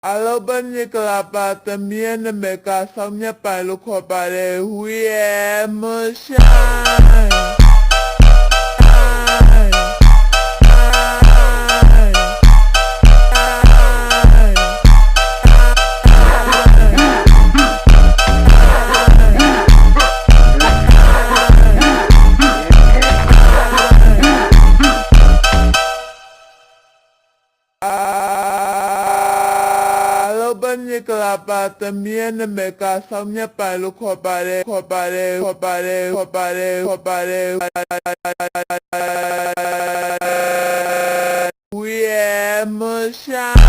Alo bên như là bà tầm nhiên là mẹ cả xong nhé bà lúc khỏi bà để huy em mơ shine. Bên như là bà tầm nhiên là mẹ cả xong nhé bà lúc khỏi bà để huy em mơ shine.